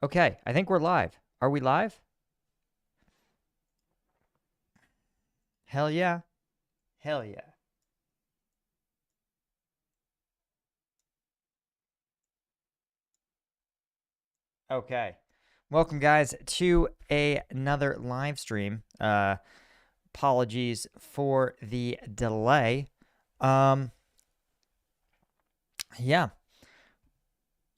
Okay, I think we're live. Are we live? Hell yeah. Hell yeah. Okay. Welcome, guys, to another live stream. Apologies for the delay. Yeah.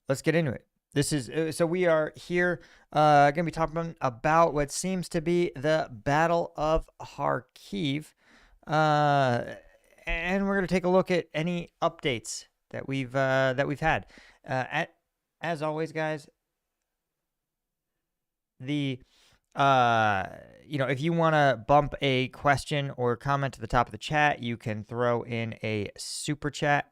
Let's get into it. This is so we are here going to be talking about what seems to be the Battle of Kharkiv. And we're going to take a look at any updates that we've had. As always, guys, the if you want to bump a question or comment to the top of the chat, you can throw in a super chat.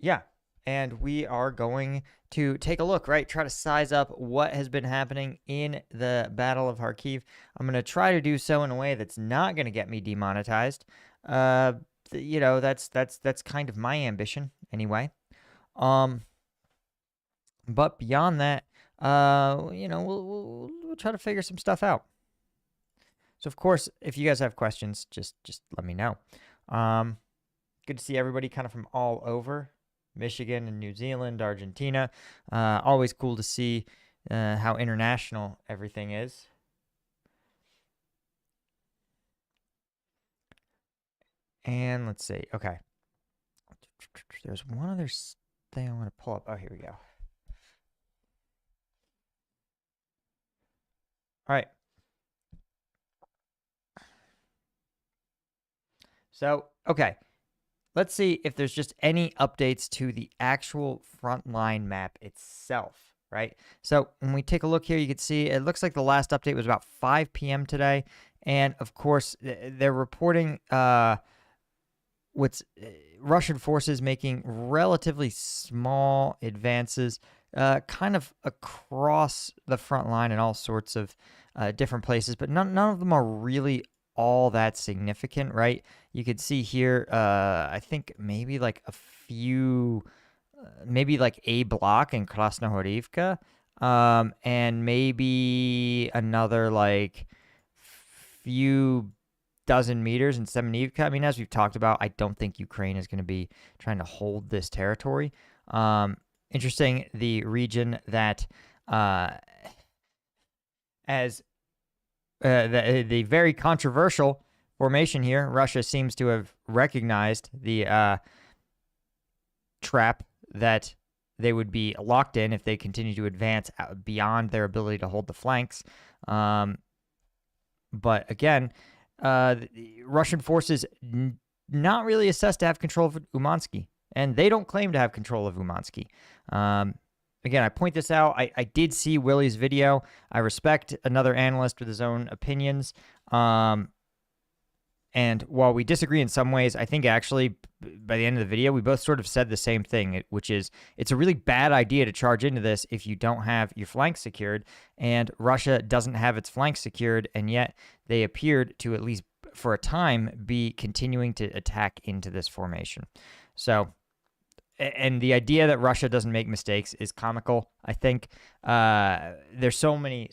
Yeah, and we are going to take a look, right? Try to size up what has been happening in the Battle of Kharkiv. I'm going to try to do so in a way that's not going to get me demonetized. That's kind of my ambition anyway. But beyond that, we'll try to figure some stuff out. So of course, if you guys have questions, just let me know. Good to see everybody kind of from all over. Michigan and New Zealand, Argentina. Always cool to see how international everything is. And let's see. Okay. There's one other thing I want to pull up. Oh, here we go. All right. So, okay. Let's see if there's just any updates to the actual Frontline map itself, right? So when we take a look here, you can see it looks like the last update was about 5 p.m. today. And of course, they're reporting Russian forces making relatively small advances kind of across the front line in all sorts of different places, but none of them are really all that significant, right? You could see here, I think maybe like a few, maybe like a block in Krasnohorivka, and maybe another like few dozen meters in Semenivka. I mean, as we've talked about, I don't think Ukraine is going to be trying to hold this territory. Interesting, the region that as the very controversial formation here, Russia seems to have recognized the trap that they would be locked in if they continue to advance beyond their ability to hold the flanks. But again, Russian forces not really assessed to have control of Umansky, and they don't claim to have control of Umansky. Again, I point this out. I did see Willie's video. I respect another analyst with his own opinions. And while we disagree in some ways, I think actually by the end of the video, we both sort of said the same thing, which is it's a really bad idea to charge into this if you don't have your flanks secured. And Russia doesn't have its flanks secured, and yet they appeared to, at least for a time, be continuing to attack into this formation. So, and the idea that Russia doesn't make mistakes is comical. I think there's so many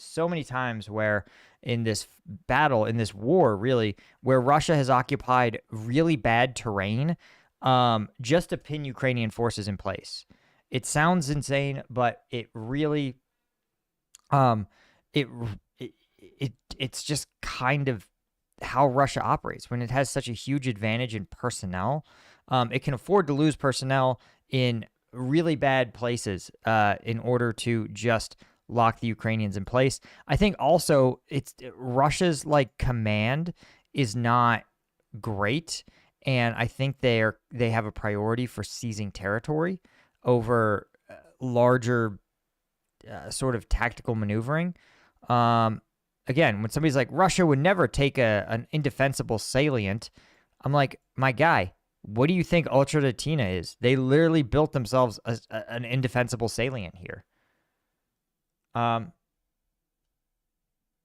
times where in this battle, in this war, really, where Russia has occupied really bad terrain just to pin Ukrainian forces in place. It sounds insane, but it really, it's just kind of how Russia operates. When it has such a huge advantage in personnel, it can afford to lose personnel in really bad places in order to just lock the Ukrainians in place. I think also it's Russia's like command is not great, and I think they have a priority for seizing territory over larger sort of tactical maneuvering. Again, when somebody's like, Russia would never take an indefensible salient, I'm like, my guy, what do you think Ultra Latina is? They literally built themselves an indefensible salient here.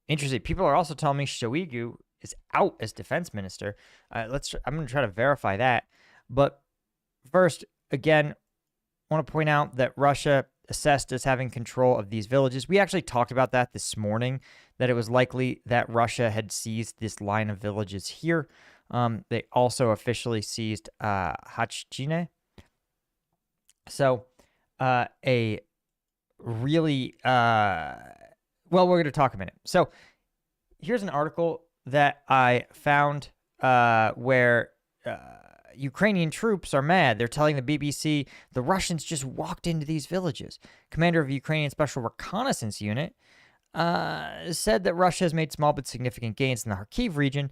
Interesting. People are also telling me Shoigu is out as defense minister. I'm going to try to verify that. But first, again, want to point out that Russia assessed as having control of these villages. We actually talked about that this morning, that it was likely that Russia had seized this line of villages here. They also officially seized Hachchine. So a really, well, we're going to talk a minute. So here's an article that I found where Ukrainian troops are mad. They're telling the BBC the Russians just walked into these villages. Commander of the Ukrainian Special Reconnaissance Unit said that Russia has made small but significant gains in the Kharkiv region.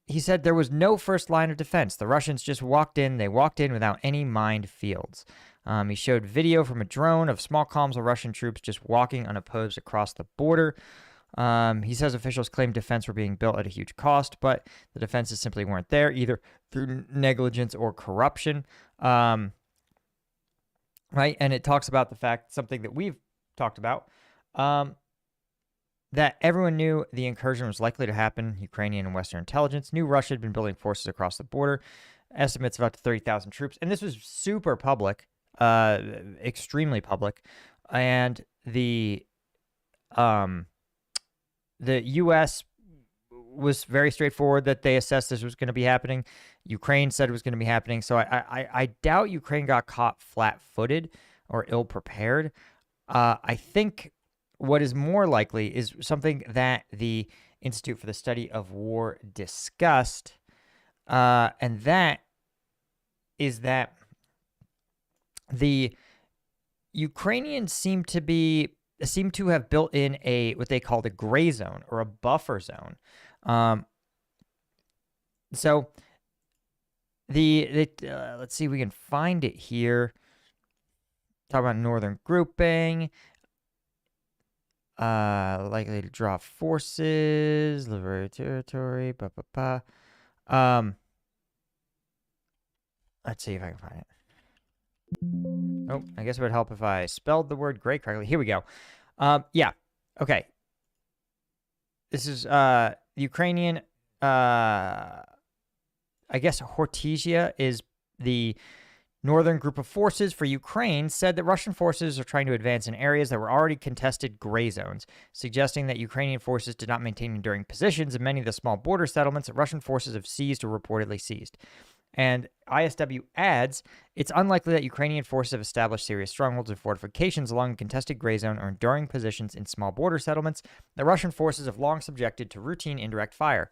He said there was no first line of defense. The Russians just walked in. They walked in without any mined fields. He showed video from a drone of small columns of Russian troops just walking unopposed across the border. He says officials claim defense were being built at a huge cost, but the defenses simply weren't there, either through negligence or corruption. Right? And it talks about the fact, something that we've talked about, that everyone knew the incursion was likely to happen. Ukrainian and Western intelligence knew Russia had been building forces across the border, estimates of up to 30,000 troops. And this was super public, extremely public. And the U.S. was very straightforward that they assessed this was going to be happening. Ukraine said it was going to be happening. So I doubt Ukraine got caught flat-footed or ill-prepared. I think what is more likely is something that the Institute for the Study of War discussed, and that is that the Ukrainians seem to have built in what they called a gray zone or a buffer zone. So let's see if we can find it here. Talk about northern grouping. Likely to draw forces, liberate territory, let's see if I can find it. Oh, I guess it would help if I spelled the word gray correctly. Here we go. Yeah. Okay. This is Ukrainian. I guess Hortesia is the northern group of forces for Ukraine, said that Russian forces are trying to advance in areas that were already contested gray zones, suggesting that Ukrainian forces did not maintain enduring positions in many of the small border settlements that Russian forces have seized or reportedly seized. And ISW adds, it's unlikely that Ukrainian forces have established serious strongholds or fortifications along a contested gray zone or enduring positions in small border settlements that Russian forces have long subjected to routine indirect fire.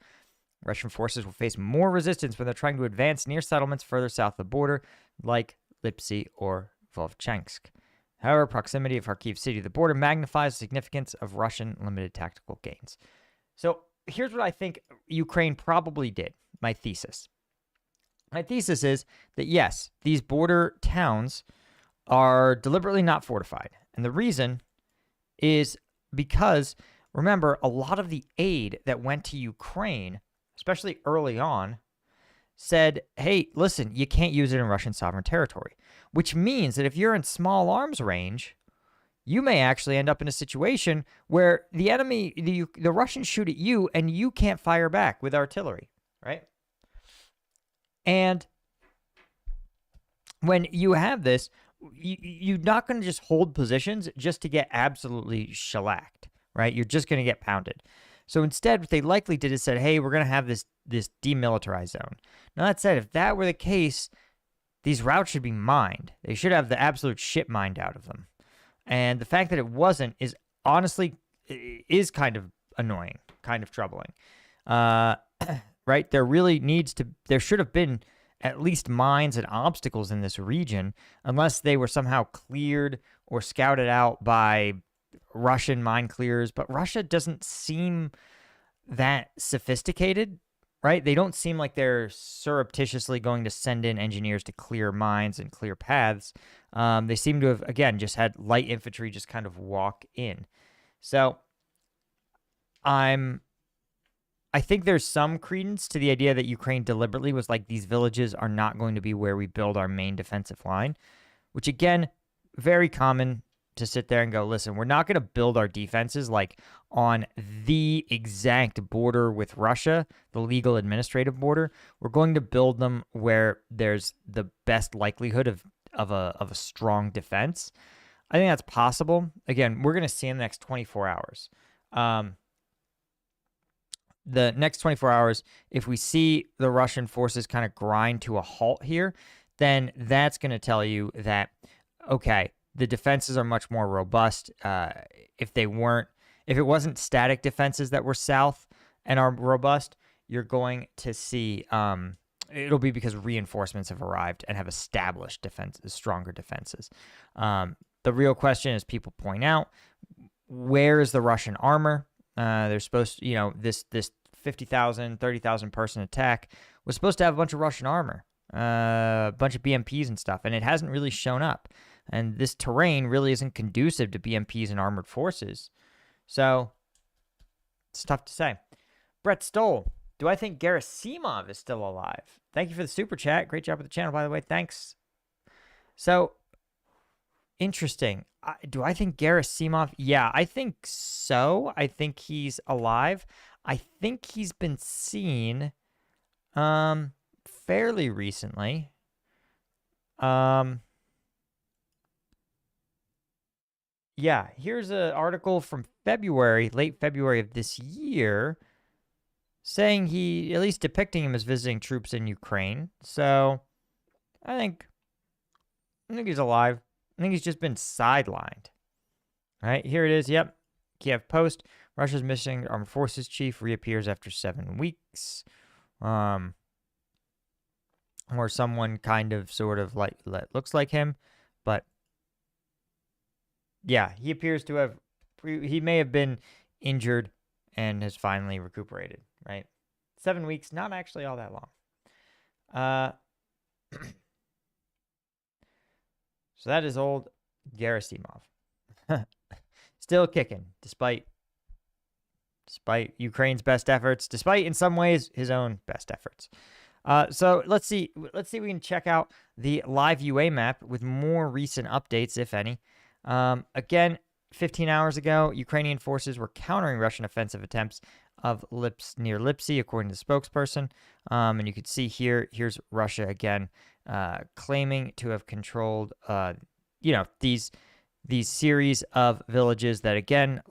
Russian forces will face more resistance when they're trying to advance near settlements further south of the border, like Lipsy or Vovchansk. However, proximity of Kharkiv city to the border magnifies the significance of Russian limited tactical gains. So here's what I think Ukraine probably did, my thesis. My thesis is that, yes, these border towns are deliberately not fortified. And the reason is because, remember, a lot of the aid that went to Ukraine, especially early on, said, hey, listen, you can't use it in Russian sovereign territory, which means that if you're in small arms range, you may actually end up in a situation where the enemy, the Russians shoot at you and you can't fire back with artillery, right? And when you have this, you're not going to just hold positions just to get absolutely shellacked, right? You're just going to get pounded. So instead, what they likely did is said, hey, we're going to have this demilitarized zone. Now, that said, if that were the case, these routes should be mined. They should have the absolute shit mined out of them. And the fact that it wasn't is honestly is kind of annoying, kind of troubling. Right? There should have been at least mines and obstacles in this region, unless they were somehow cleared or scouted out by Russian mine clearers. But Russia doesn't seem that sophisticated, right? They don't seem like they're surreptitiously going to send in engineers to clear mines and clear paths. They seem to have, again, just had light infantry just kind of walk in. So I think there's some credence to the idea that Ukraine deliberately was like, these villages are not going to be where we build our main defensive line, which, again, very common to sit there and go, listen, we're not going to build our defenses like on the exact border with Russia, the legal administrative border. We're going to build them where there's the best likelihood of a strong defense. I think that's possible. Again, we're going to see in the next 24 hours. The next 24 hours, if we see the Russian forces kind of grind to a halt here, then that's going to tell you that, okay, the defenses are much more robust. If it wasn't static defenses that were south and are robust, you're going to see it'll be because reinforcements have arrived and have established stronger defenses. The real question, as people point out, where is the Russian armor? They're supposed to, this 50,000, 30,000 person attack was supposed to have a bunch of Russian armor, a bunch of BMPs and stuff, and it hasn't really shown up. And this terrain really isn't conducive to BMPs and armored forces. So it's tough to say. Brett Stoll, do I think Gerasimov is still alive? Thank you for the super chat. Great job with the channel, by the way. Thanks. So, interesting. Do I think Gerasimov? Yeah, I think so. I think he's alive. I think he's been seen fairly recently. Yeah, here's an article from late February of this year, saying at least depicting him as visiting troops in Ukraine. So, I think he's alive. I think he's just been sidelined. All right, here it is. Yep. Kiev Post. Russia's missing armed forces chief reappears after 7 weeks. Or someone kind of sort of like looks like him. But yeah, he appears to have, he may have been injured and has finally recuperated, right? 7 weeks, not actually all that long. So that is old Gerasimov. Still kicking, despite Ukraine's best efforts, despite in some ways his own best efforts. So let's see if we can check out the live UA map with more recent updates, if any. Again, 15 hours ago, Ukrainian forces were countering Russian offensive attempts near Lipsy, according to the spokesperson. And you can see here's Russia again, claiming to have controlled, these series of villages that, again,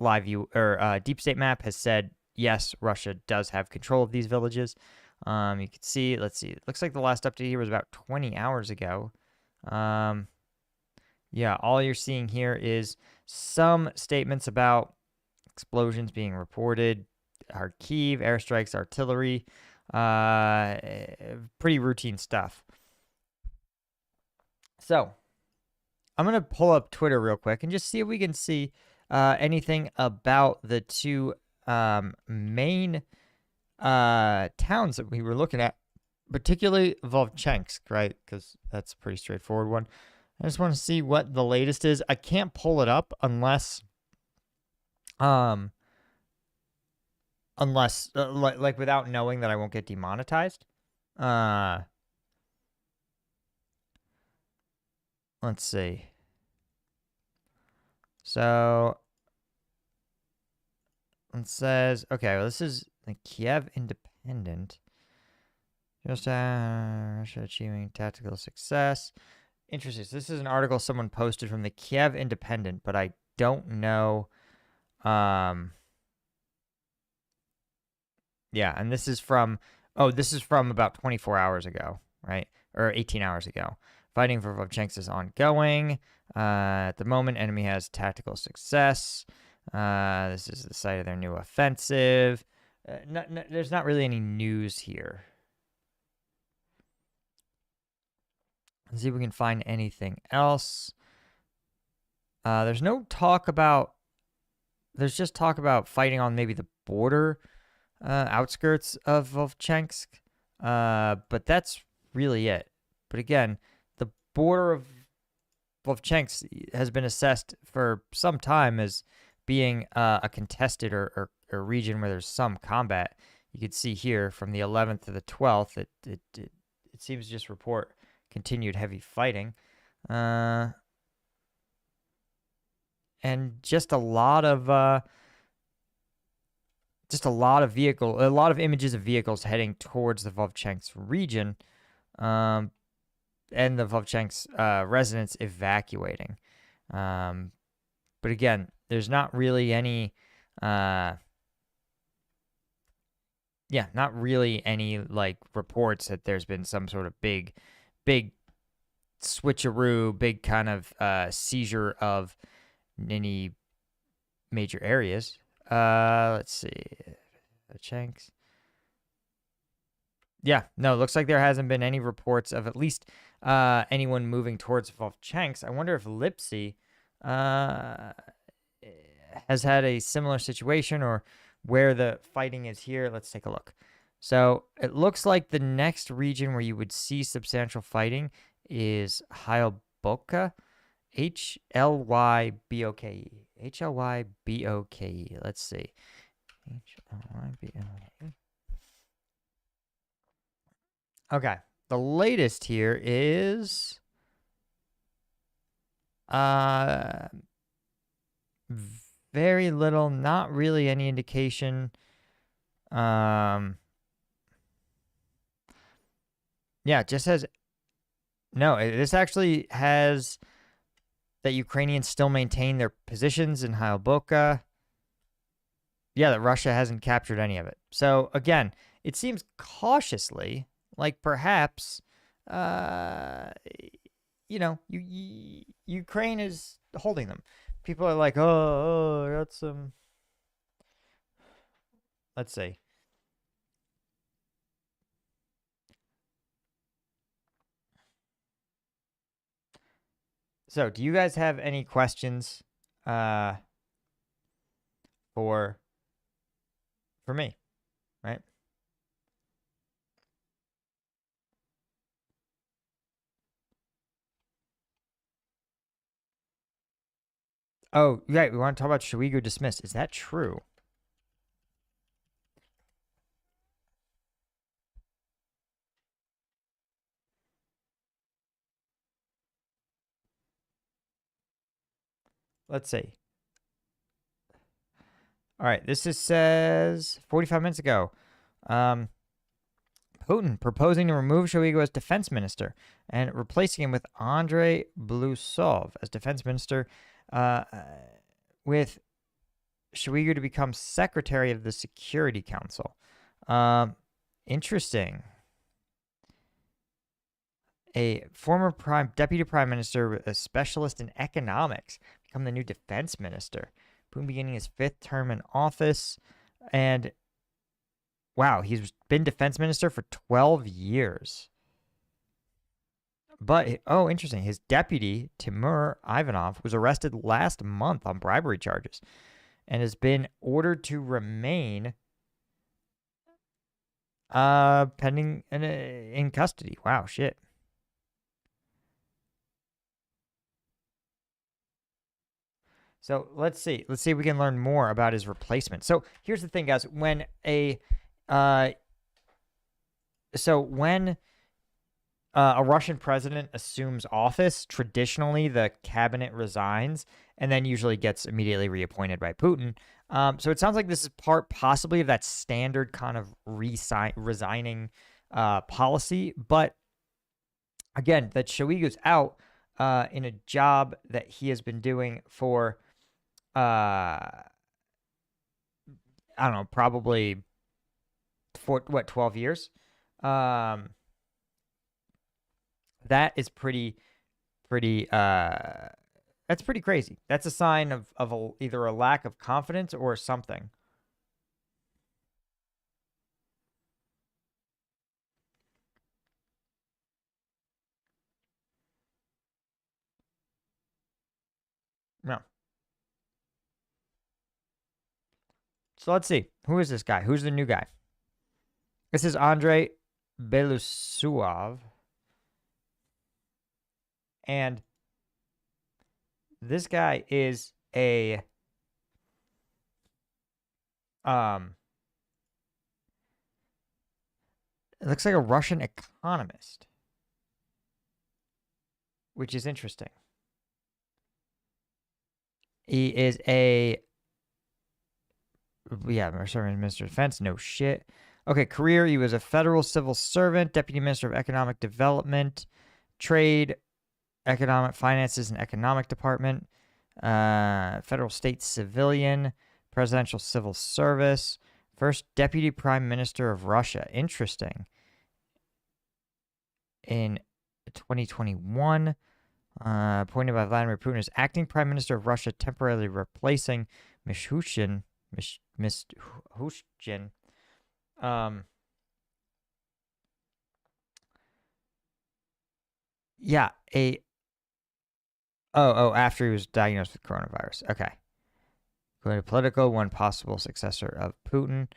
Deep State Map has said, yes, Russia does have control of these villages. You can see, let's see, it looks like the last update here was about 20 hours ago. Yeah, all you're seeing here is some statements about explosions being reported, Kharkiv, airstrikes, artillery, pretty routine stuff. So, I'm going to pull up Twitter real quick and just see if we can see anything about the two main towns that we were looking at, particularly Vovchansk, right? Because that's a pretty straightforward one. I just want to see what the latest is. I can't pull it up unless like without knowing that I won't get demonetized. Let's see. So it says, okay, well, this is the Kiev Independent. Just Russia achieving tactical success. Interesting. So this is an article someone posted from the Kiev Independent, but I don't know. Yeah, and this is from about 24 hours ago, right? Or 18 hours ago. Fighting for Vovchansk is ongoing. At the moment, enemy has tactical success. This is the site of their new offensive. There's not really any news here. Let's see if we can find anything else. There's no talk about... There's just talk about fighting on maybe the border outskirts of Vovchansk. But that's really it. But again, the border of Vovchansk has been assessed for some time as being a contested or a region where there's some combat. You can see here from the 11th to the 12th, it seems to just report continued heavy fighting. And just a lot of images of vehicles heading towards the Vovchansk region. and the Vovchansk residents evacuating. But again, there's not really any, not really any like reports that there's been some sort of big switcheroo, big kind of seizure of any major areas. Let's see, Vovchansk. Yeah, no, it looks like there hasn't been any reports of at least anyone moving towards Vovchansk. I wonder if Lipsy has had a similar situation or where the fighting is here. Let's take a look. So it looks like the next region where you would see substantial fighting is Hylboke, Hlyboke. Hlyboke. Let's see. Hlyboke. Okay. The latest here is very little, not really any indication. Yeah, it just says no. This actually has that Ukrainians still maintain their positions in Hylboke. Yeah, that Russia hasn't captured any of it. So again, it seems cautiously like perhaps, Ukraine is holding them. People are like, oh, that's some. Let's see. So, do you guys have any questions for me, right? Oh, right. We want to talk about Shoigu dismissed. Is that true? Let's see. All right. This says 45 minutes ago. Putin proposing to remove Shoigu as defense minister and replacing him with Andrei Blusov as defense minister, with Shoigu to become secretary of the Security Council. Interesting. A former deputy prime minister, a specialist in economics, become the new defense minister. Putin beginning his 5th term in office, and wow, he's been defense minister for 12 years. But, oh, interesting. His deputy, Timur Ivanov, was arrested last month on bribery charges and has been ordered to remain pending in custody. Wow, shit. So let's see. Let's see if we can learn more about his replacement. So here's the thing, guys. When a Russian president assumes office, traditionally the cabinet resigns and then usually gets immediately reappointed by Putin. So it sounds like this is part possibly of that standard kind of resigning policy. But again, that Shoigu's out in a job that he has been doing for, I don't know, probably for 12 years. That is pretty that's pretty crazy. That's a sign of either a lack of confidence or something. No. So let's see. Who is this guy? Who's the new guy? This is Andrei Belousov. And this guy is a it looks like a Russian economist, which is interesting. He is Minister of Defense. No shit. Okay, career. He was a federal civil servant, deputy minister of economic development, Trade, Economic Finances and Economic Department, Federal State Civilian, Presidential Civil Service, First Deputy Prime Minister of Russia. Interesting. In 2021, appointed by Vladimir Putin as acting Prime Minister of Russia, temporarily replacing Mishustin. Yeah, after he was diagnosed with coronavirus. Okay. Going to political, one possible successor of Putin.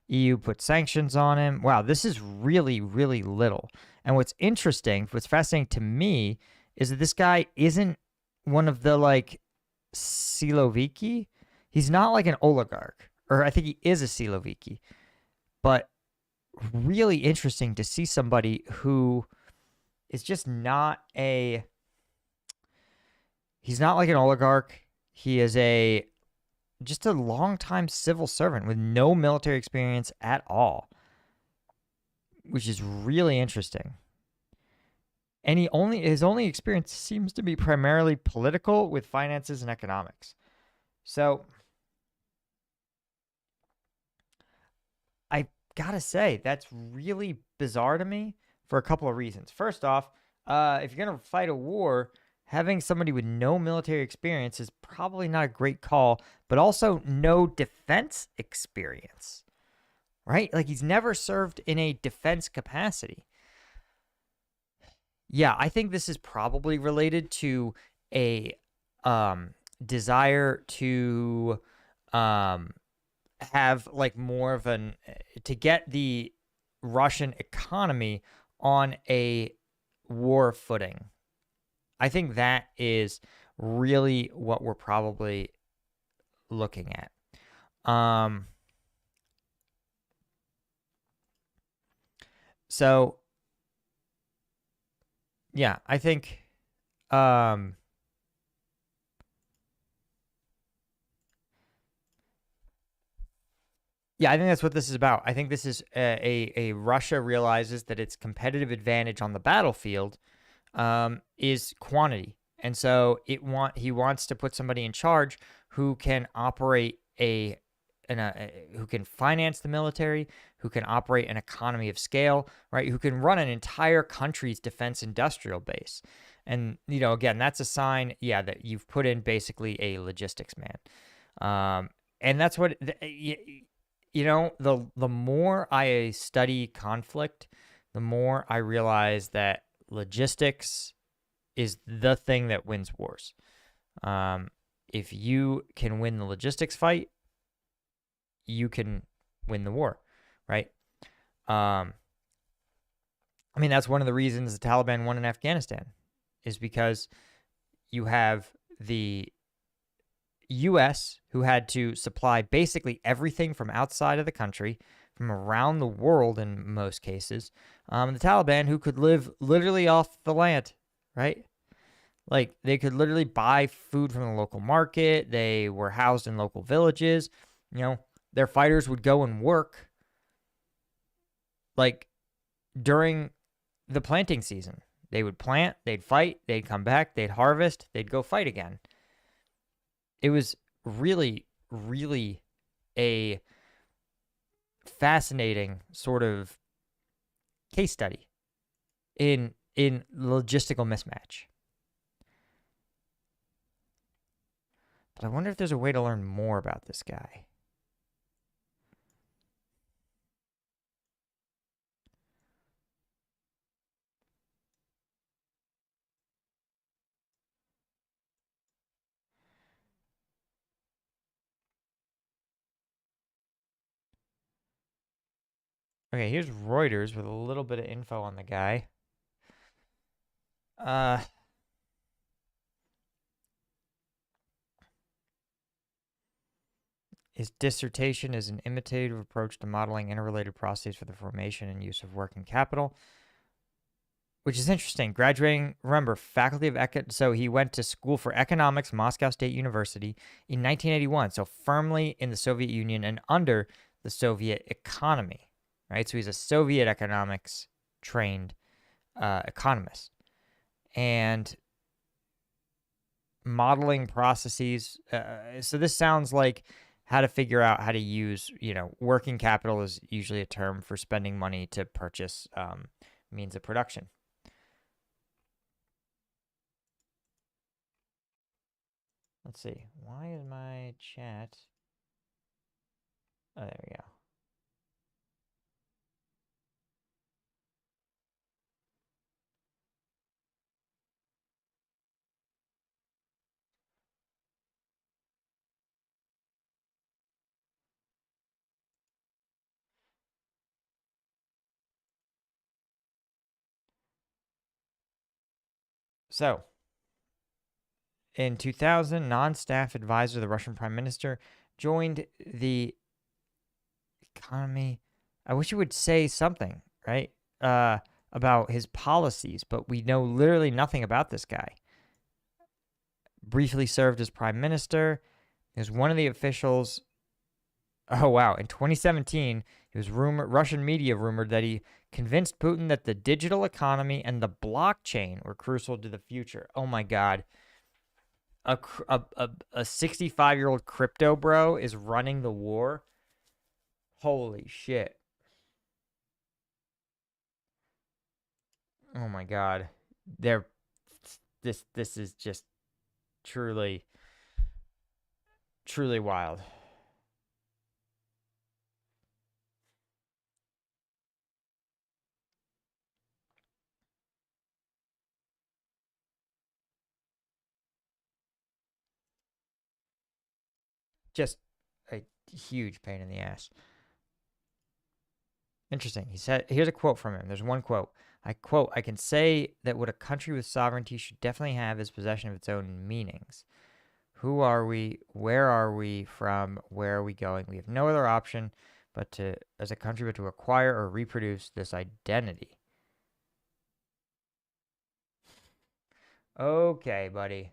EU put sanctions on him. Wow, this is really, really little. And what's fascinating to me is that this guy isn't one of the, like, Siloviki. He's not like an oligarch, or I think he is a Siloviki. But really interesting to see somebody who is just not he's not like an oligarch. He is just a longtime civil servant with no military experience at all, which is really interesting. And his only experience seems to be primarily political with finances and economics. So I gotta say, that's really bizarre to me for a couple of reasons. First off, if you're gonna fight a war, having somebody with no military experience is probably not a great call, but also no defense experience, right? Like, he's never served in a defense capacity. Yeah, I think this is probably related to a desire to have, like, more of to get the Russian economy on a war footing. I think that is really what we're probably looking at. So yeah, I think yeah, I think that's what this is about. I think this is a Russia realizes that its competitive advantage on the battlefield is quantity. And so he wants to put somebody in charge who can operate who can finance the military, who can operate an economy of scale, right? Who can run an entire country's defense industrial base. And, again, that's a sign, that you've put in basically a logistics man. And that's what, the more I study conflict, the more I realize that logistics is the thing that wins wars. If you can win the logistics fight, you can win the war, right? That's one of the reasons the Taliban won in Afghanistan, is because you have the U.S., who had to supply basically everything from outside of the country, from around the world in most cases, and the Taliban, who could live literally off the land, right? Like, they could literally buy food from the local market. They were housed in local villages. Their fighters would go and work, like, during the planting season. They would plant, they'd fight, they'd come back, they'd harvest, they'd go fight again. It was really, really a fascinating sort of case study in logistical mismatch. But I wonder if there's a way to learn more about this guy. Okay, here's Reuters with a little bit of info on the guy. His dissertation is an imitative approach to modeling interrelated processes for the formation and use of working capital, which is interesting. Graduating, remember, faculty of so he went to school for economics, Moscow State University, in 1981. So firmly in the Soviet Union and under the Soviet economy, right? So he's a Soviet economics trained economist. and modeling processes. So this sounds like how to figure out how to use, working capital is usually a term for spending money to purchase means of production. Let's see. Why is my chat? Oh, there we go. So, in 2000, non-staff advisor to the Russian Prime Minister joined the economy. I wish he would say something, right, about his policies, but we know literally nothing about this guy. Briefly served as prime minister. He was one of the officials. Oh, wow. In 2017, it was Russian media rumored that he convinced Putin that the digital economy and the blockchain were crucial to the future. Oh, my God. A 65-year-old crypto bro is running the war. Holy shit. Oh, my God. This is just truly wild. Just a huge pain in the ass. Interesting. He said, here's a quote from him. There's one quote. I quote, "I can say that what a country with sovereignty should definitely have is possession of its own meanings. Who are we? Where are we from? Where are we going? We have no other option as a country, but to acquire or reproduce this identity." Okay, buddy.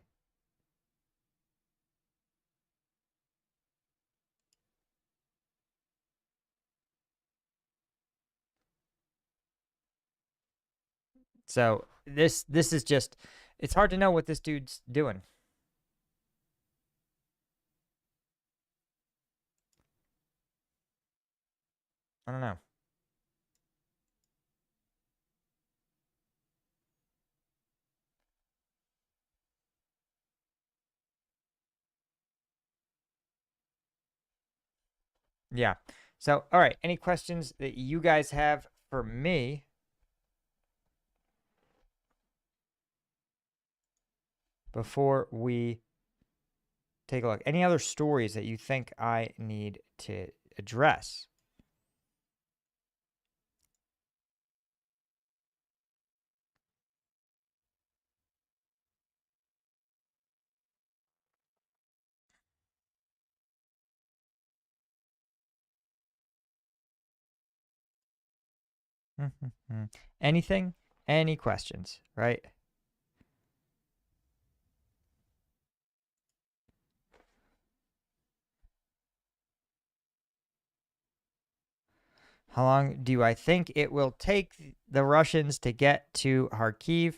So this is just, it's hard to know what this dude's doing. I don't know. Yeah. So, all right. Any questions that you guys have for me before we take a look? Any other stories that you think I need to address? Anything? Any questions, right? How long do I think it will take the Russians to get to Kharkiv?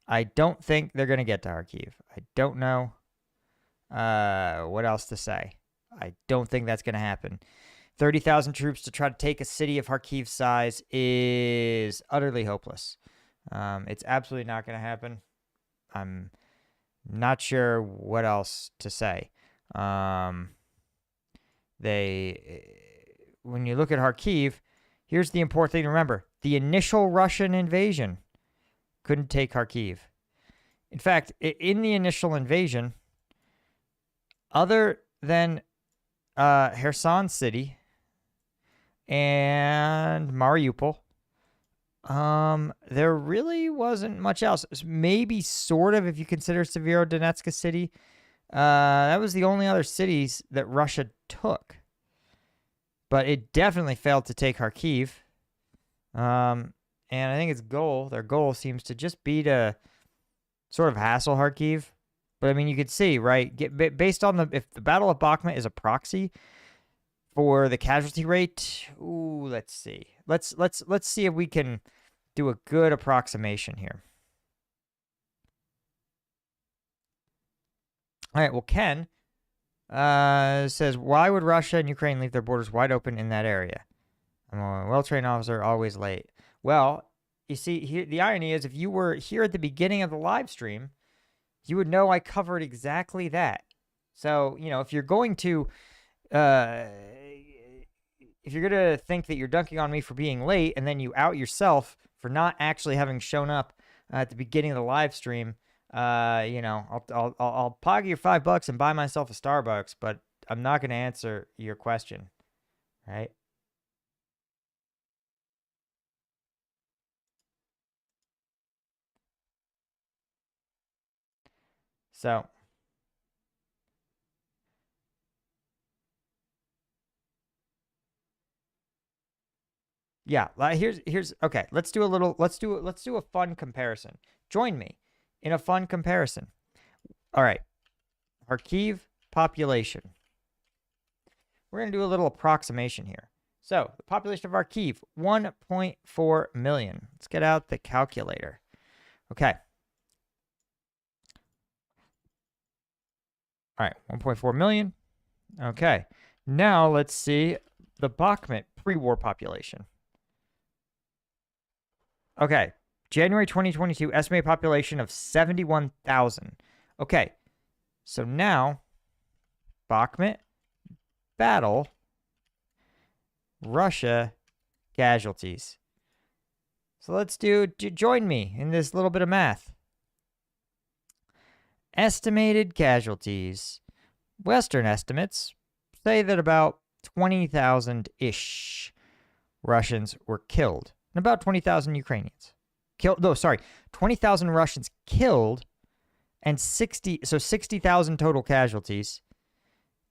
I don't think they're going to get to Kharkiv. I don't know what else to say. I don't think that's going to happen. 30,000 troops to try to take a city of Kharkiv's size is utterly hopeless. It's absolutely not going to happen. I'm not sure what else to say. When you look at Kharkiv, here's the important thing to remember. The initial Russian invasion couldn't take Kharkiv. In fact, in the initial invasion, other than Kherson City and Mariupol, there really wasn't much else. Maybe sort of, if you consider Severodonetsk City. That was the only other cities that Russia took. But it definitely failed to take Kharkiv. And I think their goal seems to just be to sort of hassle Kharkiv. But I mean, you could see, right? Based on if the Battle of Bakhmut is a proxy for the casualty rate, let's see. Let's see if we can do a good approximation here. All right, well, Ken says, why would Russia and Ukraine leave their borders wide open in that area? I'm a well-trained officer, always late. Well, you see, here, the irony is if you were here at the beginning of the live stream, you would know I covered exactly that. So, you know, if you're going to think that you're dunking on me for being late and then you out yourself for not actually having shown up at the beginning of the live stream, you know, I'll pog your $5 and buy myself a Starbucks, but I'm not going to answer your question, right? So yeah, here's okay. Let's do a fun comparison. Join me in a fun comparison. All right, Kharkiv population. We're gonna do a little approximation here. So the population of Kharkiv, 1.4 million. Let's get out the calculator. Okay. All right, 1.4 million. Okay. Now let's see the Bakhmut pre-war population. Okay. January 2022, estimated population of 71,000. Okay. So now, Bakhmut, battle, Russia, casualties. So let's join me in this little bit of math. Estimated casualties. Western estimates say that about 20,000-ish Russians were killed. And about 20,000 Ukrainians. 20,000 Russians killed and 60,000 total casualties.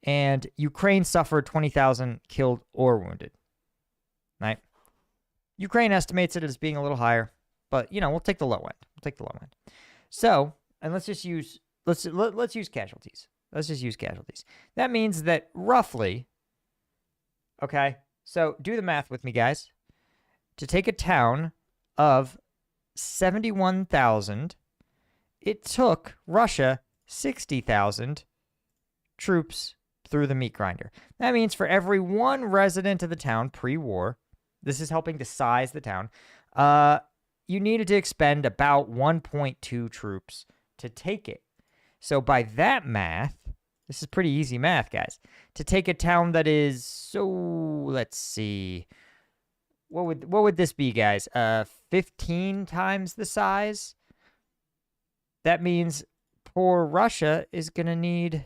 And Ukraine suffered 20,000 killed or wounded. Right? Ukraine estimates it as being a little higher, but you know, we'll take the low end. So, and let's use casualties. Let's just use casualties. That means that roughly, okay, so do the math with me, guys. To take a town of 71,000, it took Russia 60,000 troops through the meat grinder. That means for every one resident of the town pre-war, this is helping to size the town, you needed to expend about 1.2 troops to take it. So by that math, this is pretty easy math, guys. To take a town that is, so let's see, what would this be, guys? 15 times the size. That means poor Russia is gonna need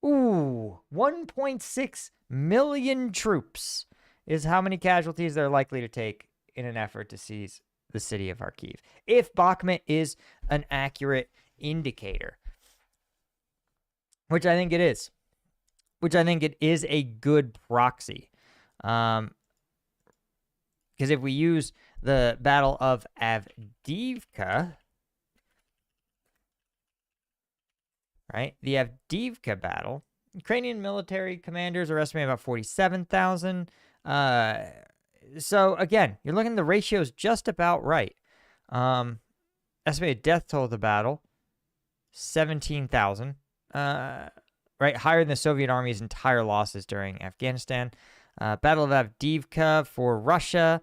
1.6 million troops is how many casualties they're likely to take in an effort to seize the city of Kharkiv. If Bakhmut is an accurate indicator, which I think it is, a good proxy. Because if we use the Battle of Avdiivka, right? The Avdiivka battle, Ukrainian military commanders are estimated about 47,000. So again, you're looking at the ratios just about right. Estimated death toll of the battle, 17,000. Right, higher than the Soviet Army's entire losses during Afghanistan. Battle of Avdiivka for Russia.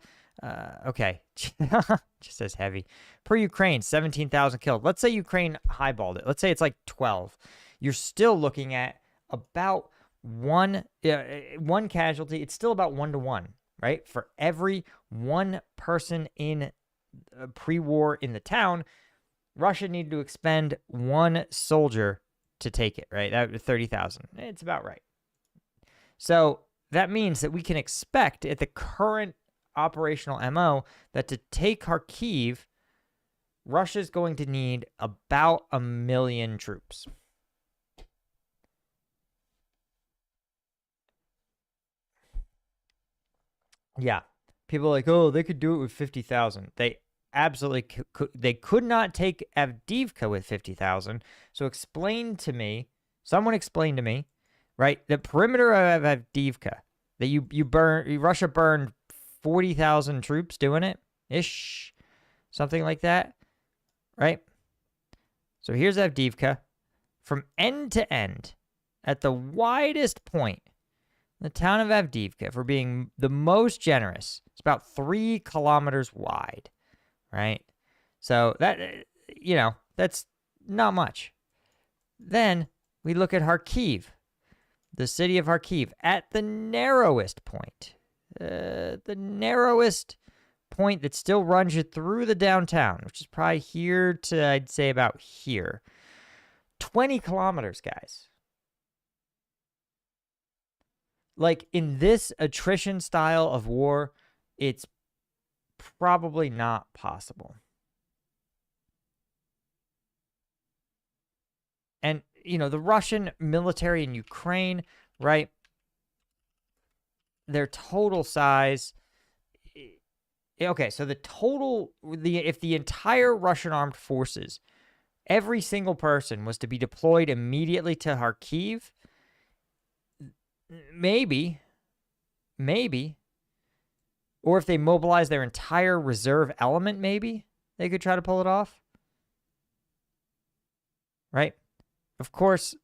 Okay, just says heavy. Per Ukraine, 17,000 killed. Let's say Ukraine highballed it. Let's say it's like 12. You're still looking at about one casualty. It's still about 1-to-1, right? For every one person in pre-war in the town, Russia needed to expend one soldier to take it, right? That 30,000. It's about right. So that means that we can expect at the current operational MO that to take Kharkiv, Russia's going to need about 1 million troops. Yeah. People are like, oh, they could do it with 50,000. They absolutely could. They could not take Avdiivka with 50,000. So someone explain to me, right? The perimeter of Avdiivka that Russia burned 40,000 troops doing it ish, something like that, right? So here's Avdiivka. from end to end at the widest point, the town of Avdiivka, for being the most generous, it's about 3 kilometers wide, right? So that, that's not much. Then we look at Kharkiv, the city of Kharkiv, at the narrowest point, that still runs you through the downtown, which is probably here to, I'd say, about here. 20 kilometers, guys. Like, in this attrition style of war, it's probably not possible. And, the Russian military in Ukraine, right? Their total size. Okay, so if the entire Russian armed forces, every single person was to be deployed immediately to Kharkiv, maybe, or if they mobilize their entire reserve element, maybe they could try to pull it off, right? Of course,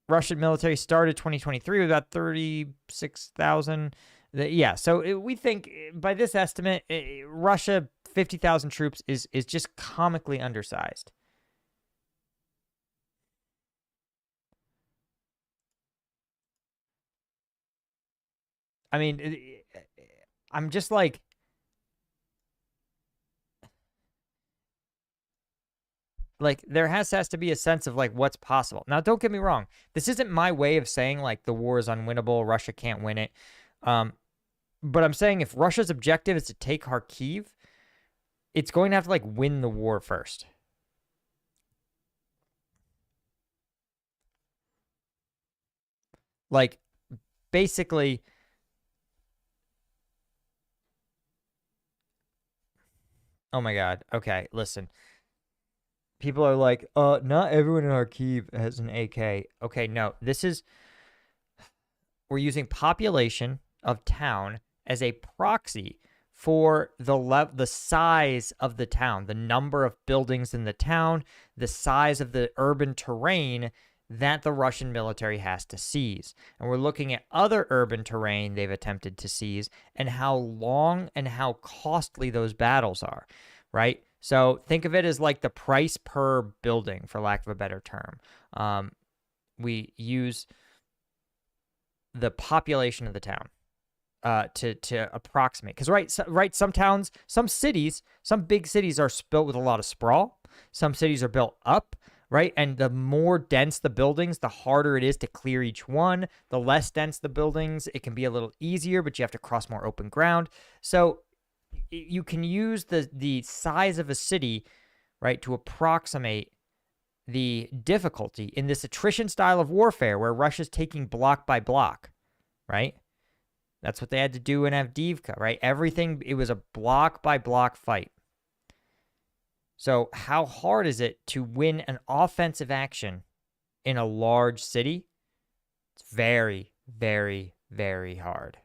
Russian military started 2023 with about 36,000. Yeah, so we think by this estimate, Russia 50,000 troops is just comically undersized. I mean, I'm just like, there has to be a sense of, what's possible. Now, don't get me wrong. This isn't my way of saying, the war is unwinnable, Russia can't win it. But I'm saying if Russia's objective is to take Kharkiv, it's going to have to, win the war first. Basically, oh my God. Okay, listen. People are like, not everyone in Kharkiv has an AK. Okay, no. We're using population of town as a proxy for the size of the town, the number of buildings in the town, the size of the urban terrain that the Russian military has to seize. And we're looking at other urban terrain they've attempted to seize and how long and how costly those battles are, right? So think of it as the price per building, for lack of a better term. We use the population of the town to approximate. Because, right, some towns, some cities, some big cities are built with a lot of sprawl. Some cities are built up, right? And the more dense the buildings, the harder it is to clear each one. The less dense the buildings, it can be a little easier, but you have to cross more open ground. So you can use the size of a city, right, to approximate the difficulty in this attrition style of warfare where Russia's taking block by block, right? That's what they had to do in Avdiivka, right? Everything, it was a block by block fight. So how hard is it to win an offensive action in a large city? It's very, very, very hard.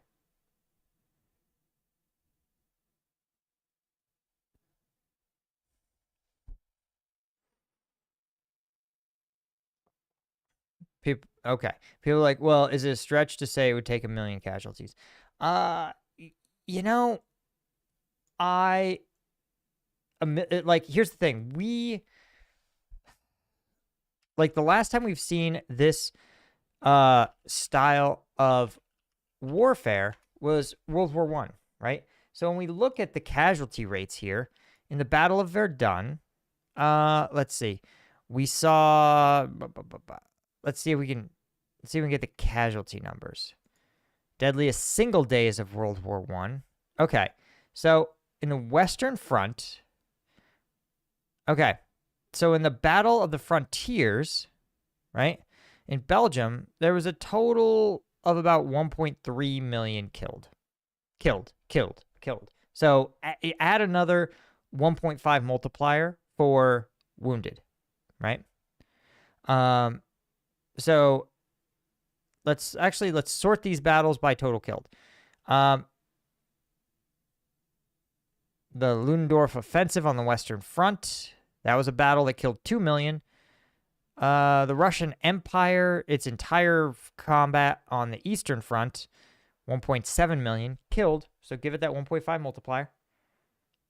People are like, well, is it a stretch to say it would take 1 million casualties? Here's the thing. The last time we've seen this style of warfare was World War I, right? So when we look at the casualty rates here in the Battle of Verdun, let's see. We saw let's see if we can get the casualty numbers. Deadliest single days of World War I. Okay. So in the Western Front, okay. So in the Battle of the Frontiers, right? In Belgium, there was a total of about 1.3 million killed. So add another 1.5 multiplier for wounded, right? So let's sort these battles by total killed. The Ludendorff offensive on the Western Front, that was a battle that killed 2 million. The Russian Empire, its entire combat on the Eastern Front, 1.7 million killed. So give it that 1.5 multiplier.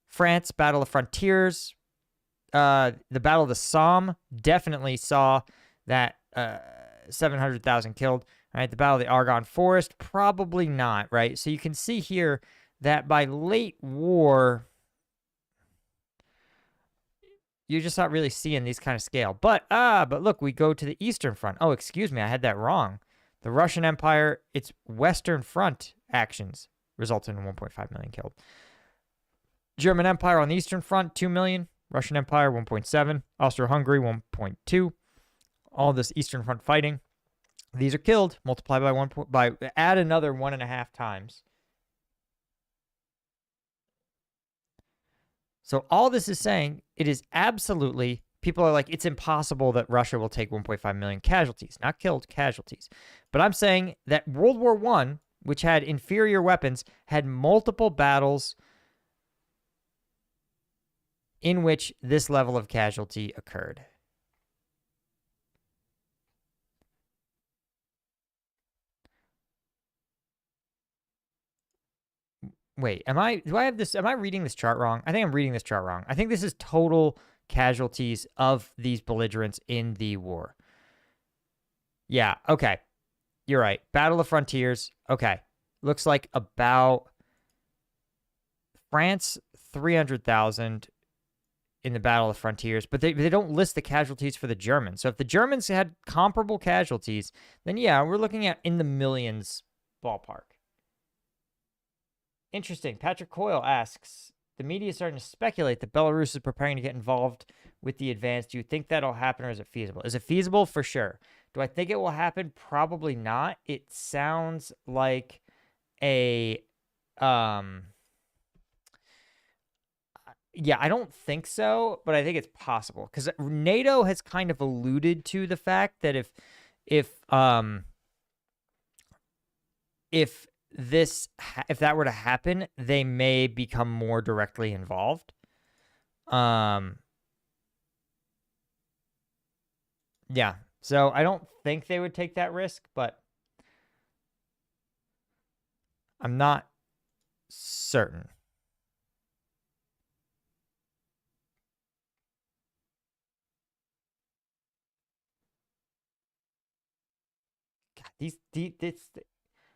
France, Battle of Frontiers. The Battle of the Somme definitely saw that 700,000 killed. Right, the Battle of the Argonne Forest, probably not. Right, so you can see here that by late war, you're just not really seeing these kind of scale. But look, we go to the Eastern Front. Oh, excuse me, I had that wrong. The Russian Empire, its Western Front actions resulted in 1.5 million killed. German Empire on the Eastern Front, 2 million. Russian Empire, 1.7. Austro-Hungary, 1.2. All this Eastern Front fighting. These are killed. Multiply by add another 1.5 times. So all this is saying, it is absolutely, people are like, it's impossible that Russia will take 1.5 million casualties. Not killed, casualties. But I'm saying that World War I, which had inferior weapons, had multiple battles in which this level of casualty occurred. Wait, am I reading this chart wrong? I think I'm reading this chart wrong. I think this is total casualties of these belligerents in the war. Yeah, okay. You're right. Battle of Frontiers. Okay. Looks like about France, 300,000 in the Battle of Frontiers, but they don't list the casualties for the Germans. So if the Germans had comparable casualties, then yeah, we're looking at in the millions ballpark. Interesting. Patrick Coyle asks, the media is starting to speculate that Belarus is preparing to get involved with the advance. Do you think that'll happen, or is it feasible? Is it feasible? For sure. Do I think it will happen? Probably not. It sounds like a yeah, I don't think so, but I think it's possible because NATO has kind of alluded to the fact that if that were to happen, they may become more directly involved. Yeah. So I don't think they would take that risk, but I'm not certain. God,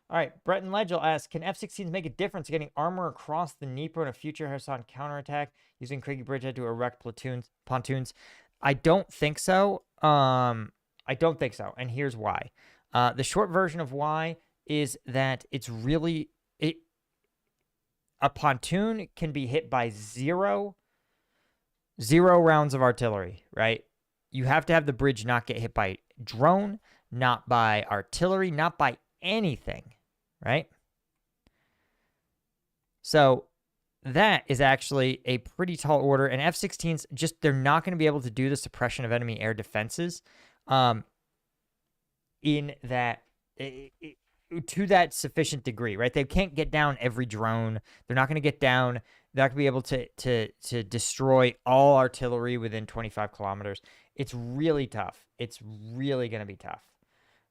all right, Bretton Legel asks, can F-16s make a difference getting armor across the Dnieper in a future Kherson counterattack using Craigie Bridgehead to erect pontoons? I don't think so. I don't think so, and here's why. The short version of why is that it's really a pontoon can be hit by zero rounds of artillery, right? You have to have the bridge not get hit by drone, not by artillery, not by anything, right? So that is actually a pretty tall order, and F-16s just, they're not going to be able to do the suppression of enemy air defenses in that to that sufficient degree, right? They can't get down every drone. They're not going to get down. They're not going to be able to destroy all artillery within 25 kilometers. It's really tough. It's really going to be tough.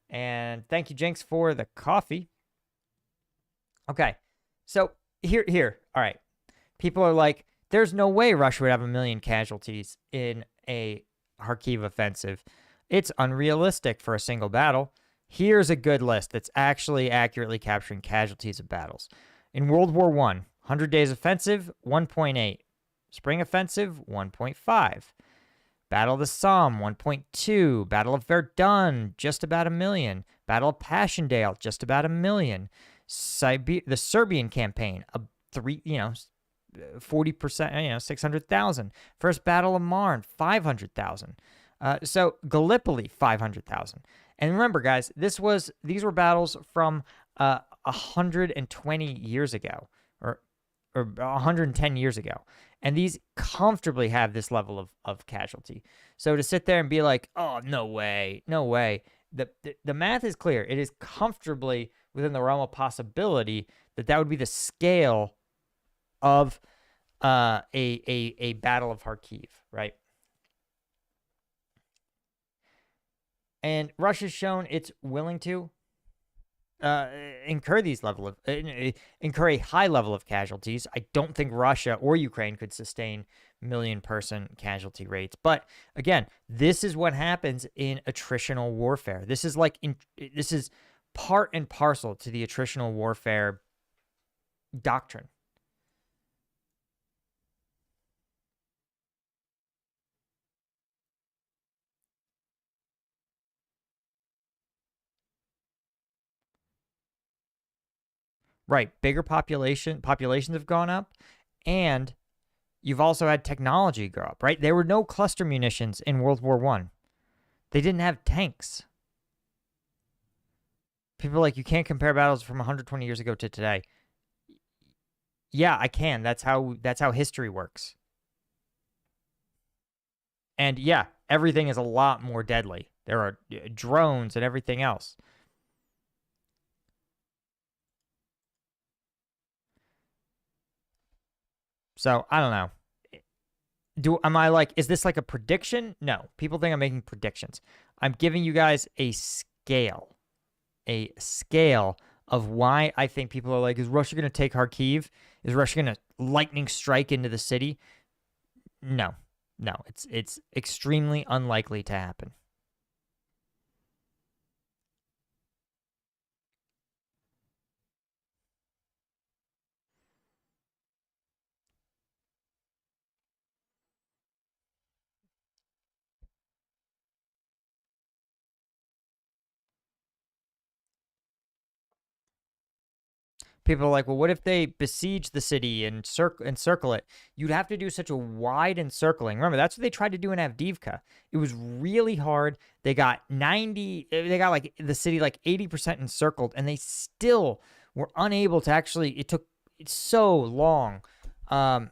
And thank you, Jinx, for the coffee. Okay, so here. All right. People are like, there's no way Russia would have 1 million casualties in a Kharkiv offensive. It's unrealistic for a single battle. Here's a good list that's actually accurately capturing casualties of battles. In World War I, 100 Days Offensive, 1.8. Spring Offensive, 1.5. Battle of the Somme, 1.2. Battle of Verdun, just about 1 million. Battle of Passchendaele, just about 1 million. The Serbian campaign, 40%, 600,000. First Battle of Marne, 500,000. So Gallipoli, 500,000. And remember, guys, these were battles from 120 years ago, or 110 years ago. And these comfortably have this level of casualty. So to sit there and be like, oh, no way. The math is clear. It is comfortably within the realm of possibility that would be the scale of a battle of Kharkiv, right? And Russia's shown it's willing to incur incur a high level of casualties. I don't think Russia or Ukraine could sustain million-person casualty rates. But again, this is what happens in attritional warfare. This is this is part and parcel to the attritional warfare doctrine. Right. Bigger populations have gone up, and you've also had technology grow up, right? There were no cluster munitions in World War I. They didn't have tanks. People are like, you can't compare battles from 120 years ago to today. Yeah, I can. That's how history works. And yeah, everything is a lot more deadly. There are drones and everything else. So I don't know. Am I like, is this like a prediction? No. People think I'm making predictions. I'm giving you guys a scale of why I think people are like, is Russia going to take Kharkiv? Is Russia going to lightning strike into the city? No. It's extremely unlikely to happen. People are like, well, what if they besiege the city and encircle it? You'd have to do such a wide encircling. Remember, that's what they tried to do in Avdiivka. It was really hard. They got like the city like 80% encircled, and they still were unable to actually, it took so long to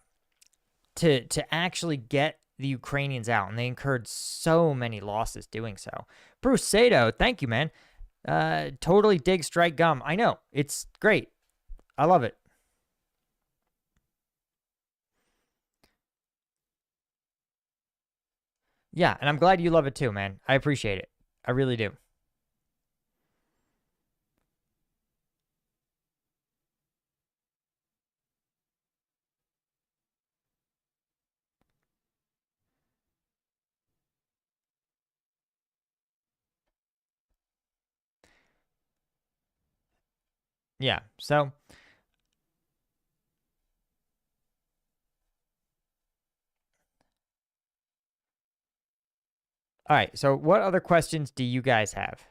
actually get the Ukrainians out, and they incurred so many losses doing so. Bruce Sato, thank you, man. Totally dig Strike Gum. I know, it's great. I love it. Yeah, and I'm glad you love it too, man. I appreciate it. I really do. Yeah, so all right, so what other questions do you guys have?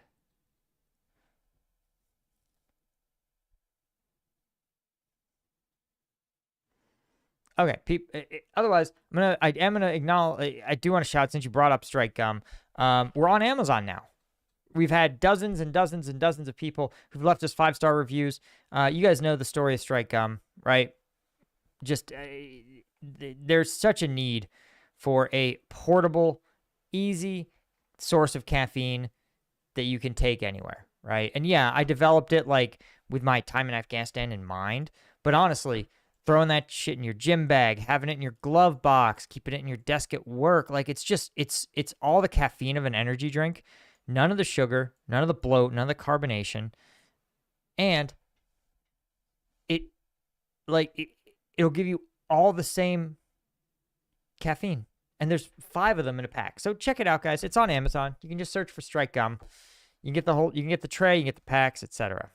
Okay, otherwise, I am gonna acknowledge. I do want to shout, since you brought up Strike Gum. We're on Amazon now. We've had dozens and dozens and dozens of people who've left us 5-star reviews. You guys know the story of Strike Gum, right? Just there's such a need for a portable, easy source of caffeine that you can take anywhere, right? And yeah, I developed it like with my time in Afghanistan in mind, but honestly, throwing that shit in your gym bag, having it in your glove box, keeping it in your desk at work, like it's all the caffeine of an energy drink, none of the sugar, none of the bloat, none of the carbonation, and it'll give you all the same caffeine. And there's 5 of them in a pack. So check it out, guys. It's on Amazon. You can just search for Strike Gum. You can get the tray, you can get the packs, etc.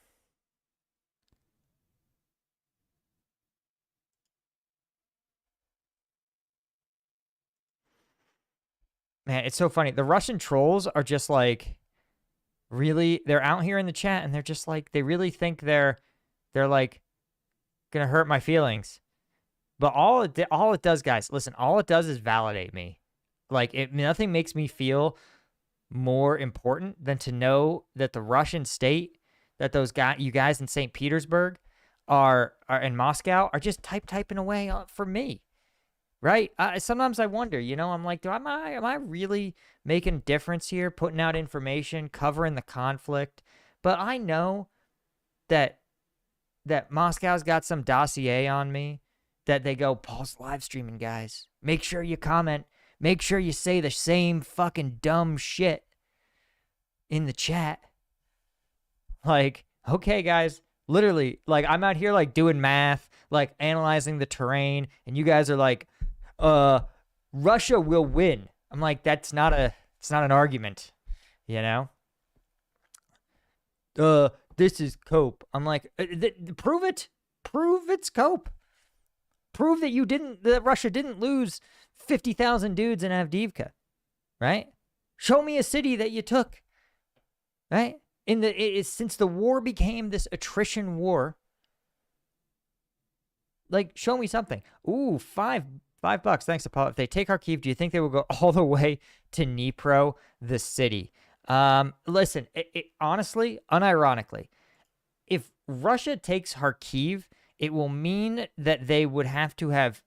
Man, it's so funny. The Russian trolls are just like, really, they're out here in the chat and they're just like, they really think they're like gonna hurt my feelings. But all it does, guys, listen, all it does is validate me. Like, nothing makes me feel more important than to know that the Russian state, that you guys in St. Petersburg are in Moscow are just typing away for me, right? Sometimes I wonder, I'm like, am I really making a difference here, putting out information, covering the conflict? But I know that Moscow's got some dossier on me, that they go, Paul's live streaming, guys. Make sure you comment. Make sure you say the same fucking dumb shit. in the chat. Like, okay, guys, literally, like, I'm out here, like, doing math, like, analyzing the terrain, and you guys are like, Russia will win. I'm like, it's not an argument, you know? This is cope. I'm like, prove it. Prove it's cope. Prove that Russia didn't lose 50,000 dudes in Avdiivka, right? Show me a city that you took, right? Since the war became this attrition war, like, show me something. Ooh, $5. Thanks, Apollo. If they take Kharkiv, do you think they will go all the way to Dnipro, the city? Listen, honestly, unironically, if Russia takes Kharkiv, it will mean that they would have to have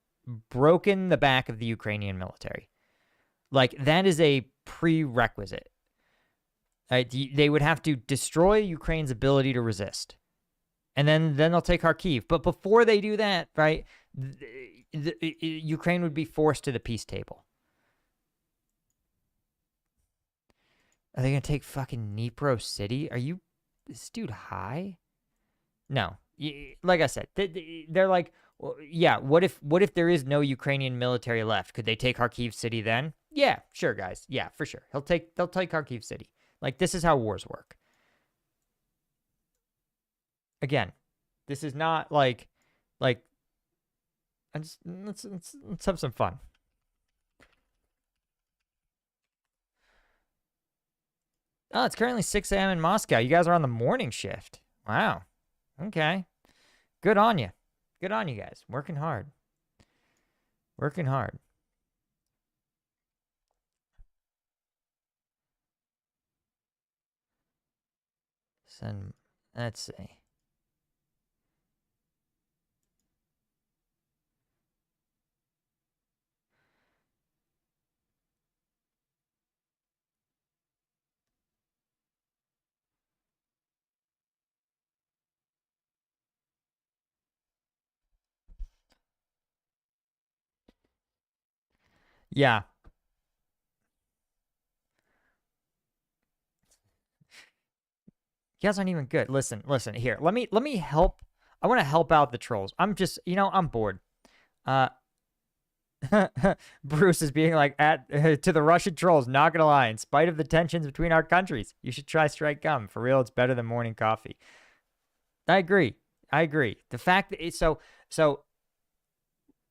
broken the back of the Ukrainian military. Like, that is a prerequisite. Right? They would have to destroy Ukraine's ability to resist. And then they'll take Kharkiv. But before they do that, right, Ukraine would be forced to the peace table. Are they going to take fucking Dnipro City? Is this dude high? No. Like I said, they're like, well, yeah, what if there is no Ukrainian military left? Could they take Kharkiv City then? Yeah, sure, guys. Yeah, for sure. They'll take Kharkiv City. Like, this is how wars work. Again, this is not like let's have some fun. Oh, it's currently 6 a.m. in Moscow. You guys are on the morning shift. Wow. Okay. Good on you. Good on you guys. Working hard. Working hard. Let's see. Yeah. You guys aren't even good. Listen, here. Let me help. I want to help out the trolls. I'm just, I'm bored. Bruce is being like, to the Russian trolls, not gonna lie, in spite of the tensions between our countries, you should try straight gum. For real, it's better than morning coffee. I agree. The fact that it's so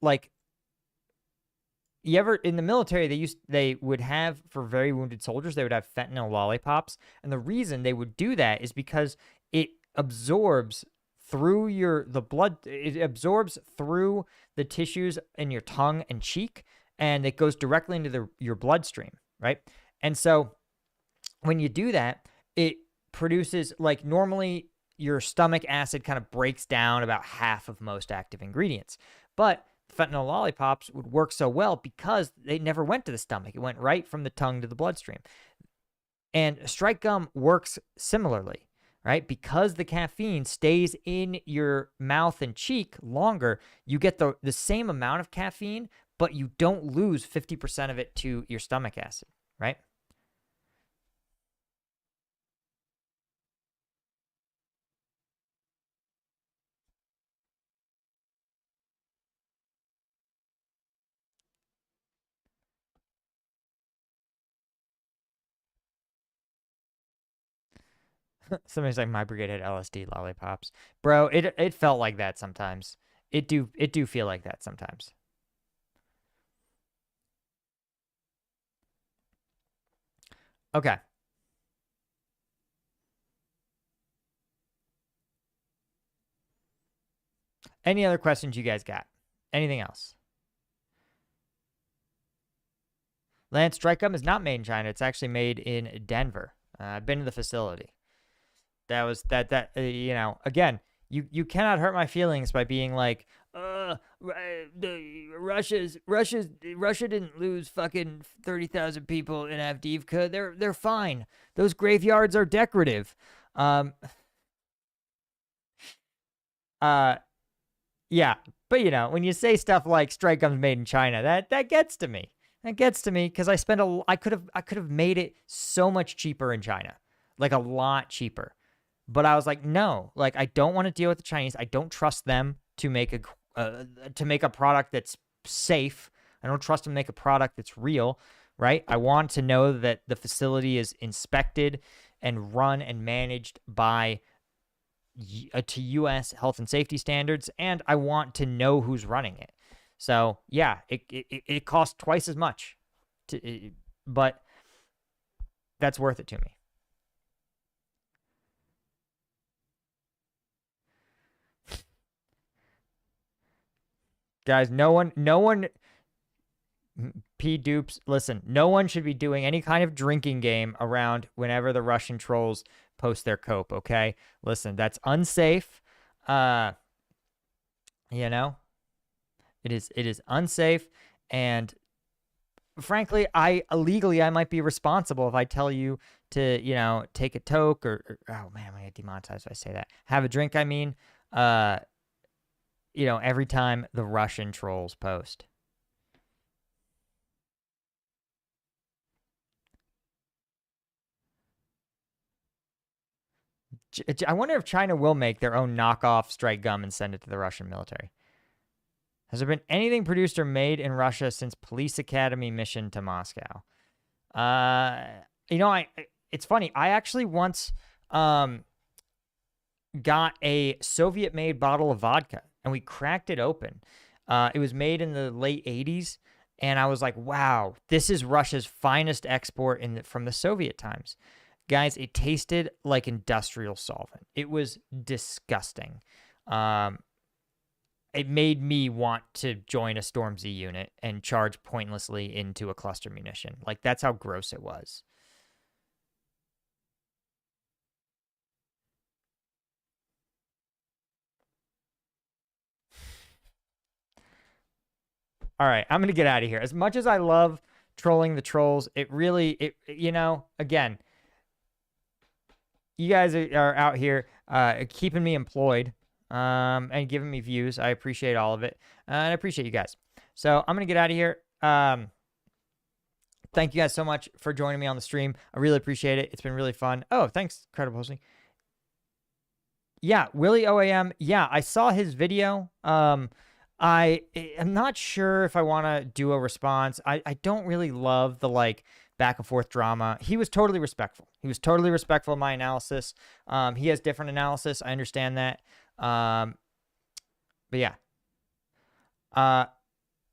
like, you ever in the military, they would have, for very wounded soldiers, they would have fentanyl lollipops, and the reason they would do that is because it absorbs through the blood. It absorbs through the tissues in your tongue and cheek, and it goes directly into your bloodstream, right? And so when you do that, it produces, like, normally your stomach acid kind of breaks down about half of most active ingredients, but fentanyl lollipops would work so well because they never went to the stomach. It went right from the tongue to the bloodstream. And strike gum works similarly, right? Because the caffeine stays in your mouth and cheek longer, you get the same amount of caffeine, but you don't lose 50% of it to your stomach acid, right? Somebody's like, my brigade had LSD lollipops. Bro, it felt like that sometimes. It do feel like that sometimes. Okay. Any other questions you guys got? Anything else? Lance, strike gum is not made in China. It's actually made in Denver. I've been to the facility. That was again, you cannot hurt my feelings by being like, Russia didn't lose fucking 30,000 people in Avdiivka. They're fine. Those graveyards are decorative. Yeah, but when you say stuff like strike gum's made in China, that gets to me. That gets to me because I could have made it so much cheaper in China. like a lot cheaper. But I was like, no, like I don't want to deal with the Chinese. I don't trust them to make a product that's safe. I don't trust them to make a product that's real, right? I want to know that the facility is inspected and run and managed by to U.S. health and safety standards, and I want to know who's running it. So yeah, it costs twice as much, but that's worth it to me. Guys, no one P dupes, listen, no one should be doing any kind of drinking game around whenever the Russian trolls post their cope, okay? Listen, that's unsafe. You know, it is unsafe, and frankly, I might be responsible if I tell you to, take a toke or oh man, I'm gonna get demonetized if I say that. Have a drink, I mean, every time the Russian trolls post. I wonder if China will make their own knockoff strike gum and send it to the Russian military. Has there been anything produced or made in Russia since Police Academy mission to Moscow? It's funny. I actually once got a Soviet-made bottle of vodka, and we cracked it open. It was made in the late 80s, and I was like, wow, this is Russia's finest export from the Soviet times. Guys, it tasted like industrial solvent. It was disgusting. It made me want to join a Storm Z unit and charge pointlessly into a cluster munition. Like, that's how gross it was. All right, I'm going to get out of here. As much as I love trolling the trolls, again, you guys are out here keeping me employed and giving me views. I appreciate all of it. And I appreciate you guys. So I'm going to get out of here. Thank you guys so much for joining me on the stream. I really appreciate it. It's been really fun. Oh, thanks, Credible Hosting. Yeah, Willie OAM. Yeah, I saw his video. I'm not sure if I want to do a response. I don't really love the back and forth drama. He was totally respectful. He was totally respectful of my analysis. He has different analysis. I understand that. But yeah.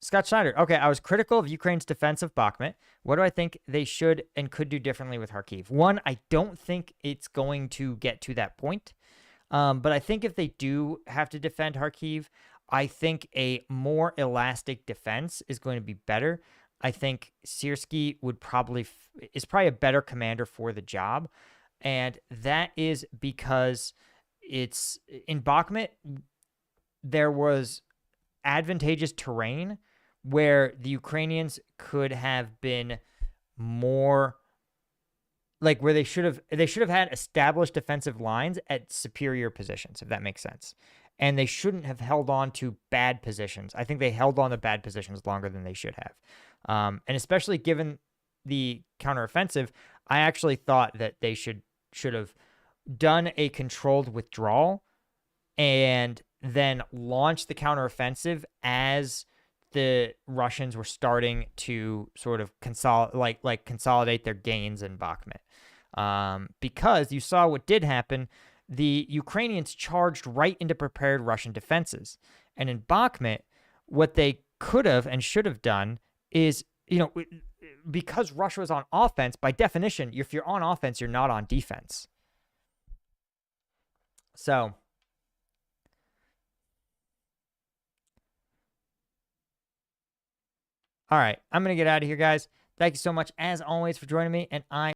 Scott Schneider. Okay, I was critical of Ukraine's defense of Bakhmut. What do I think they should and could do differently with Kharkiv? One, I don't think it's going to get to that point. But I think if they do have to defend Kharkiv, I think a more elastic defense is going to be better. I think Syrskyi is probably a better commander for the job. And that is because it's in Bakhmut, there was advantageous terrain where the Ukrainians could have been more where they should have had established defensive lines at superior positions, if that makes sense. And they shouldn't have held on to bad positions. I think they held on to bad positions longer than they should have. And especially given the counteroffensive, I actually thought that they should have done a controlled withdrawal and then launched the counteroffensive as the Russians were starting to sort of consolidate their gains in Bakhmut. Because you saw what did happen. The Ukrainians charged right into prepared Russian defenses. And in Bakhmut, what they could have and should have done is, because Russia was on offense, by definition, if you're on offense, you're not on defense. So, all right, I'm going to get out of here, guys. Thank you so much, as always, for joining me, and I